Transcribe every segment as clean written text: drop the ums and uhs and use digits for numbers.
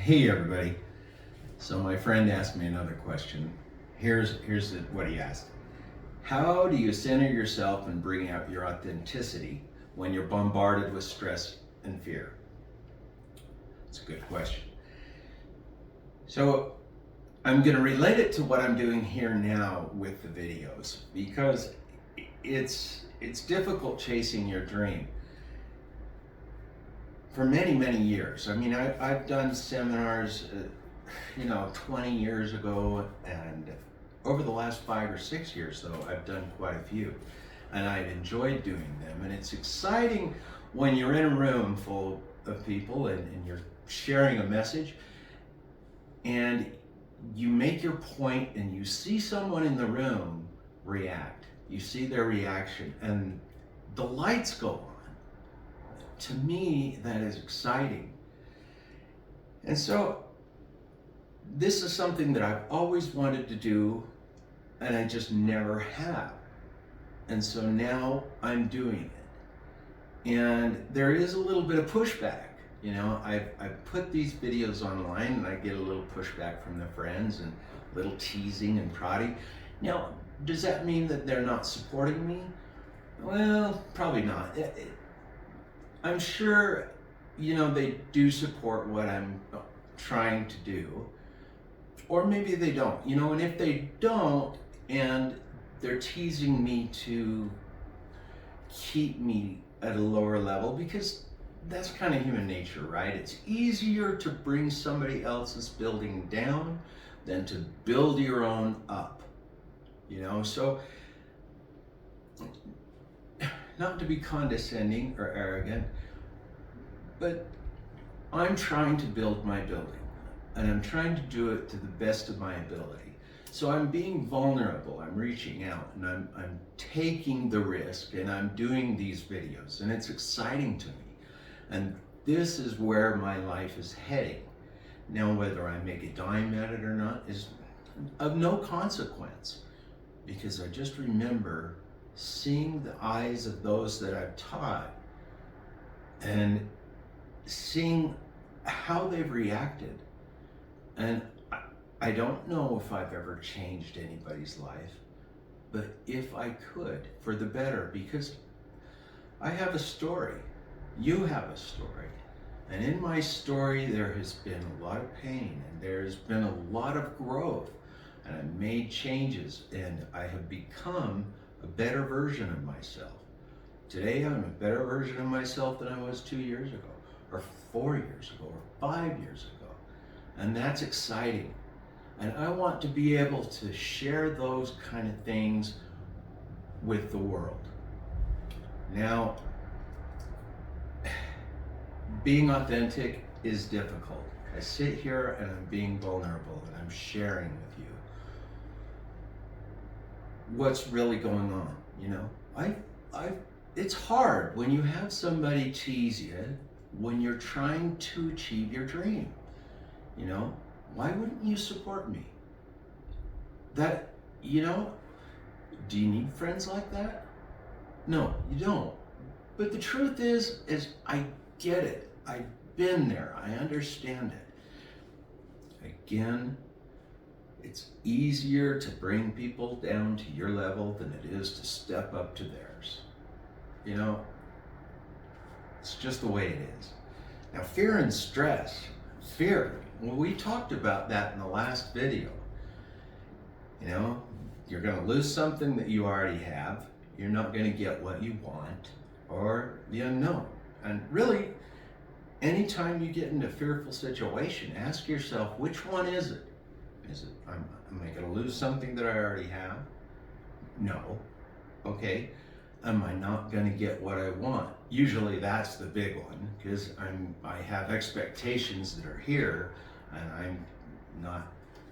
Hey everybody. So my friend asked me another question. What he asked. How do you center yourself and bring out your authenticity when you're bombarded with stress and fear? It's a good question. So I'm going to relate it to what I'm doing here now with the videos because it's difficult chasing your dream. For many years. I mean, I've done seminars, 20 years ago, and over the last 5 or 6 years, though, I've done quite a few, and I've enjoyed doing them. And it's exciting when you're in a room full of people and you're sharing a message, and you make your point, and you see someone in the room react. You see their reaction, and the lights go on. To me, that is exciting. And so this is something that I've always wanted to do, and I just never have. And so now I'm doing it. And there is a little bit of pushback. I've put these videos online, and I get a little pushback from the friends and a little teasing and prodding. Now, does that mean that they're not supporting me? Well, probably not. I'm sure, they do support what I'm trying to do, or maybe they don't, and if they don't, and they're teasing me to keep me at a lower level, because that's kind of human nature, right? It's easier to bring somebody else's building down than to build your own up, so not to be condescending or arrogant, but I'm trying to build my building, and I'm trying to do it to the best of my ability. So I'm being vulnerable, I'm reaching out, and I'm taking the risk, and I'm doing these videos, and it's exciting to me. And this is where my life is heading. Now, whether I make a dime at it or not is of no consequence, because I just remember seeing the eyes of those that I've taught and seeing how they've reacted. And I don't know if I've ever changed anybody's life, but if I could, for the better, because I have a story. You have a story. And in my story, there has been a lot of pain, and there's been a lot of growth, and I've made changes, and I have become a better version of myself. Today, I'm a better version of myself than I was 2 years ago, or 4 years ago, or 5 years ago. And that's exciting. And I want to be able to share those kind of things with the world. Now, being authentic is difficult. I sit here and I'm being vulnerable, and I'm sharing with you what's really going on. It's hard when you have somebody tease you when you're trying to achieve your dream. Why wouldn't you support me? Do you need friends like that? No, you don't. But the truth is I get it. I've been there. I understand it. Again, it's easier to bring people down to your level than it is to step up to theirs. It's just the way it is. Now, fear and stress. Fear. Well, we talked about that in the last video. You're going to lose something that you already have. You're not going to get what you want, or the unknown. And really, anytime you get into a fearful situation, ask yourself, which one is it? Is it, am I going to lose something that I already have? No. Okay. Am I not going to get what I want? Usually that's the big one, because I have expectations that are here, and I'm not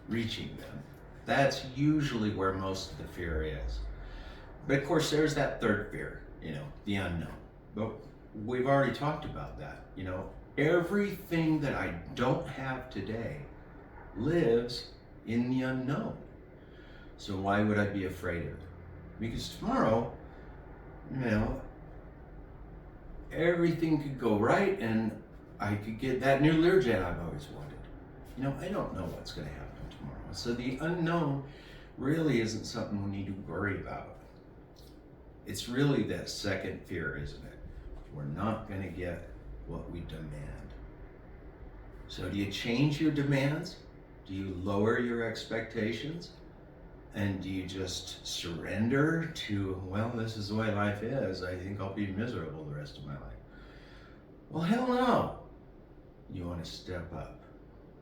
reaching them. That's usually where most of the fear is. But of course, there's that third fear, the unknown. But we've already talked about that. Everything that I don't have today lives in the unknown. So why would I be afraid of it? Because tomorrow, everything could go right, and I could get that new Learjet I've always wanted. You know, I don't know what's going to happen tomorrow. So the unknown really isn't something we need to worry about. It's really that second fear, isn't it? We're not going to get what we demand. So do you change your demands? Do you lower your expectations? And do you just surrender to, well, this is the way life is. I think I'll be miserable the rest of my life. Well, hell no. You want to step up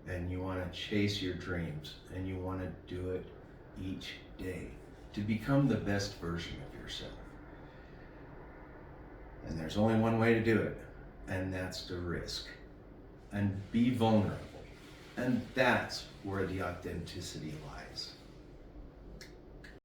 and you want to chase your dreams and you want to do it each day to become the best version of yourself. And there's only one way to do it, and that's to risk and be vulnerable. And that's where the authenticity lies.